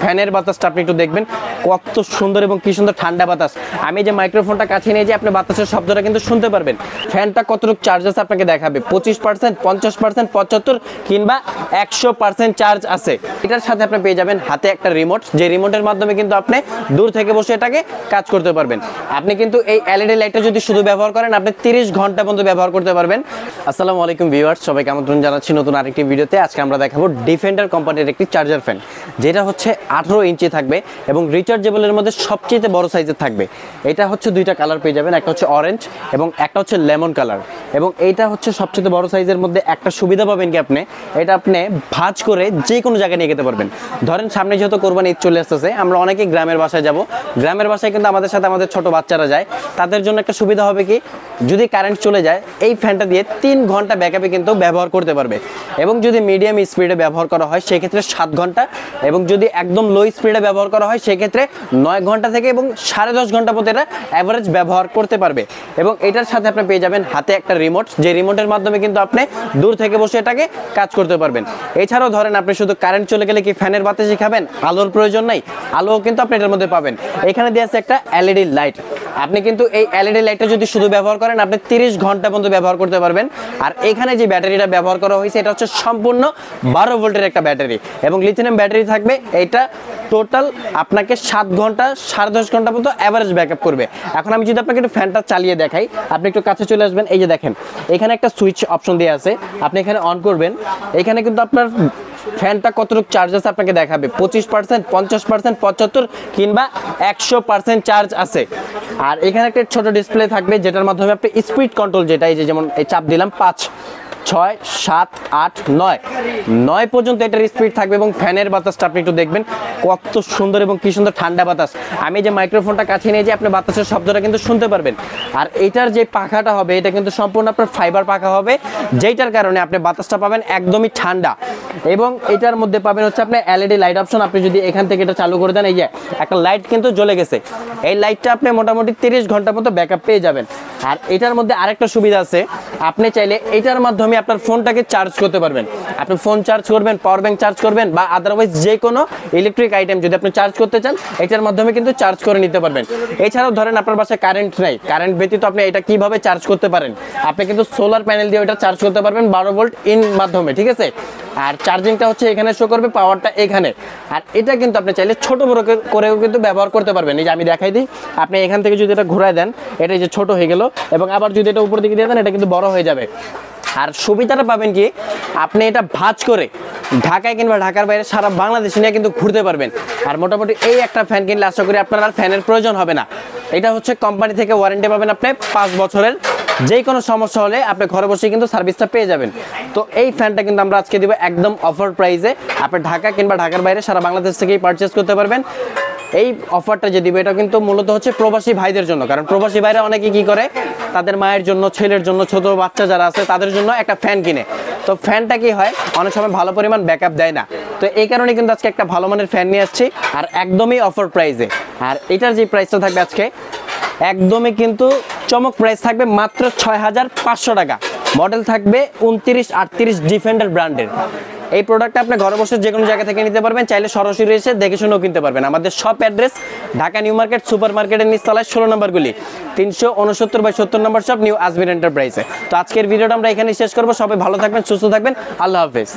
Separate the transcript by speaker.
Speaker 1: ফ্যানের বাতাসটা আপনি একটু দেখবেন কত সুন্দর এবং কি সুন্দর ঠান্ডা বাতাস। আমি যে মাইক্রোফোনটা কাছে নিয়ে যে আপনি বাতাসের শব্দটা কিন্তু শুনতে পারবেন। ফ্যানটা কতটুকু চার্জ আছে আপনাকে দেখাবে, 25%, 50%, 75 কিংবা 100% চার্জ আছে। এটার সাথে আপনি পেয়ে যাবেন হাতে একটা রিমোট, যে রিমোটের মাধ্যমে কিন্তু আপনি দূর থেকে বসে এটাকে কাজ করতে পারবেন। আপনি কিন্তু এই এলইডি লাইটটা যদি শুধু ব্যবহার করেন আপনি 30 ঘন্টা পর্যন্ত ব্যবহার করতে পারবেন। আসসালামু আলাইকুম ভিউয়ার্স, সবাইকে আমন্ত্রণ জানাচ্ছি নতুন আরেকটি ভিডিওতে। আজকে আমরা দেখাবো ডিফেন্ডার কোম্পানির একটি চার্জার ফ্যান, যেটা হচ্ছে 18 ইঞ্চি থাকবে এবং রিচার্জেবলের মধ্যে সবচেয়ে বড় সাইজের থাকবে। এটা হচ্ছে দুইটা কালার পেয়ে যাবেন, একটা হচ্ছে অরেঞ্জ এবং একটা হচ্ছে লেমন কালার। এবং এইটা হচ্ছে সবচেয়ে বড় সাইজের মধ্যে একটা সুবিধা পাবেন কি আপনি এটা আপনি ভাঁজ করে যে কোনো জায়গায় নিয়ে যেতে পারবেন। ধরেন সামনে যেহেতু কোরবানি ঈদ চলে আসতেছে, আমরা অনেকে গ্রামের বাসায় যাব, গ্রামের বাসায় কিন্তু আমাদের সাথে আমাদের ছোট বাচ্চারা যায়, তাদের জন্য একটা সুবিধা হবে কি যদি কারেন্ট চলে যায় এই ফ্যানটা দিয়ে 3 ঘন্টা ব্যাকআপে কিন্তু ব্যবহার করতে পারবে। এবং যদি মিডিয়াম স্পিডে ব্যবহার করা হয় সেক্ষেত্রে 7 ঘন্টা, এবং যদি একদম লো স্পিডে ব্যবহার করা হয় সেক্ষেত্রে 9 ঘন্টা থেকে এবং 10.5 ঘন্টা পর্যন্ত এটা অ্যাভারেজ ব্যবহার করতে পারবে। এবং এটার সাথে আপনি পেয়ে যাবেন হাতে একটা রিমোট, যে রিমোটের মাধ্যমে কিন্তু আপনি দূর থেকে বসে এটাকে কাজ করতে পারবেন। এছাড়াও ধরেন আপনি শুধু কারেন্ট চলে গেলে কি ফ্যানের বাতাসে খাবেন, আলোর প্রয়োজন নাই, আলোও কিন্তু আপনি এটার মধ্যে পাবেন। এখানে দিয়ে আছে একটা এলইডি লাইট, আপনি কিন্তু এই এলইডি লাইটটা যদি শুধু ব্যবহার করেন আপনি 30 ঘন্টা পর্যন্ত ব্যবহার করতে পারবেন। আর এখানে যে ব্যাটারিটা ব্যবহার করা হয়েছে এটা হচ্ছে সম্পূর্ণ 12 ভোল্টের একটা ব্যাটারি এবং লিথিয়াম ব্যাটারি থাকবে। এটা টোটাল আপনাকে 7 ঘন্টা 10.5 ঘন্টা পর্যন্ত অ্যাভারেজ ব্যাকআপ করবে। এখন আমি যদি আপনাকে একটু ফ্যানটা চালিয়ে দেখাই, আপনি একটু কাছে চলে আসবেন। এই যে দেখেন এখানে একটা সুইচ অপশন দেওয়া আছে, আপনি এখানে অন করবেন, এখানে কিন্তু আপনার ফ্যানটা কতটুকু চার্জ আছে আপনাকে দেখাবে, 25%, 50%, 75 কিংবা 100% চার্জ আছে। আর এখানে একটা ছোট ডিসপ্লে থাকবে যেটার মাধ্যমে আপনি স্পিড কন্ট্রোল, যেটা এই যে যেমন এই চাপ দিলাম 5, 6, 7, 8, 9 পর্যন্ত এটার স্পিড থাকবে। এবং ফ্যানের বাতাসটা আপনি একটু দেখবেন কত সুন্দর এবং কি সুন্দর ঠান্ডা বাতাস। আমি যে মাইক্রোফোনটা কাছে নিয়ে যে আপনি বাতাসের শব্দটা কিন্তু শুনতে পারবেন। আর এটার যে পাখাটা হবে এটা কিন্তু সম্পূর্ণ আপনার ফাইবার পাখা হবে, যেটার কারণে আপনি বাতাসটা পাবেন একদমই ঠান্ডা। এবং এটার মধ্যে পাবেন হচ্ছে আপনি এলইডি লাইট অপশন, আপনি যদি এখান থেকে এটা চালু করে দেন এই যে একটা লাইট কিন্তু জ্বলে গেছে, এই লাইটটা আপনি মোটামুটি 30 ঘন্টার মতো ব্যাকআপ পেয়ে যাবেন। আর এটার মধ্যে আরেকটা সুবিধা আছে, আপনি চাইলে এটার মাধ্যমে আপনার ফোনটাকে চার্জ করতে পারবেন। আপনি ফোন চার্জ করবেন, পাওয়ার ব্যাংক চার্জ করবেন, বা আদারওয়াইজ যে কোনো ইলেকট্রিক আইটেম যদি আপনি চার্জ করতে চান এটার মাধ্যমে কিন্তু চার্জ করে নিতে পারবেন। এছাড়াও ধরেন আপনার বাসায় কারেন্ট নাই, কারেন্ট ব্যতীত আপনি এটা কিভাবে চার্জ করতে পারেন, আপনি কিন্তু সোলার প্যানেল দিয়ে এটা চার্জ করতে পারবেন 12 ভোল্ট ইন মাধ্যমে, ঠিক আছে। আর চার্জিংটা হচ্ছে এখানে শো করবে, পাওয়ারটা এখানে। আর এটা কিন্তু আপনি চাইলে ছোট বড় করেও কিন্তু ব্যবহার করতে পারবেন। এই যে আমি দেখাই দিই, আপনি এখান থেকে যদি এটা ঘোরায় দেন এটা যে ছোট হয়ে গেল, এবং আবার যদি এটা উপর দিকে দিয়ে দেন এটা কিন্তু বড় হয়ে যাবে। আর সুবিধাটা পাবেন কি আপনি এটা ভাঁজ করে ঢাকায় কিংবা ঢাকার বাইরে সারা বাংলাদেশে নিয়ে কিন্তু ঘুরতে পারবেন। আর মোটামুটি এই একটা ফ্যান কিনলে আশা করি আপনার আর ফ্যানের প্রয়োজন হবে না। এটা হচ্ছে কোম্পানি থেকে ওয়ারেন্টি পাবেন আপনি 5 বছরের, যে কোনো সমস্যা হলে আপনি ঘরে বসে কিন্তু সার্ভিসটা পেয়ে যাবেন। তো এই ফ্যানটা কিন্তু আমরা আজকে দিব একদম অফার প্রাইসে, আপনি ঢাকা কিংবা ঢাকার বাইরে সারা বাংলাদেশ থেকেই পারচেস করতে পারবেন। এই অফারটা যে দিবে এটা কিন্তু মূলত হচ্ছে প্রবাসী ভাইদের জন্য, কারণ প্রবাসী ভাইরা অনেকে কি করে তাদের মায়ের জন্য, ছেলের জন্য, ছোট বাচ্চা যারা আছে তাদের জন্য একটা ফ্যান কিনে। তো ফ্যানটা কি হয় অনেক সময় ভালো পরিমাণ ব্যাকআপ দেয় না, তো এই কারণে কিন্তু আজকে একটা ভালো মানের ফ্যান নিয়ে আসছি আর একদমই অফার প্রাইসে। আর এটার যে প্রাইসটা থাকবে আজকে একদমই কিন্তু চমক প্রাইস থাকবে মাত্র 6500 টাকা। মডেল থাকবে 2938 ডিফেন্ডার ব্র্যান্ডের। এই প্রোডাক্টটা আপনি ঘরে বসে যে কোনো জায়গা থেকে নিতে পারবেন, চাইলে সরাসরি এসে দেখে শুনেও কিনতে পারবেন। আমাদের shop address Dhaka new market super মার্কেটের নিচতলায় 16 নম্বর গুলি, 369/70 নম্বর শপ, নিউ আজমির এন্টারপ্রাইজে। তো আজকের ভিডিওটা আমরা এখানে শেষ করবো। সবাই ভালো থাকবেন, সুস্থ থাকবেন, আল্লাহ হাফেজ।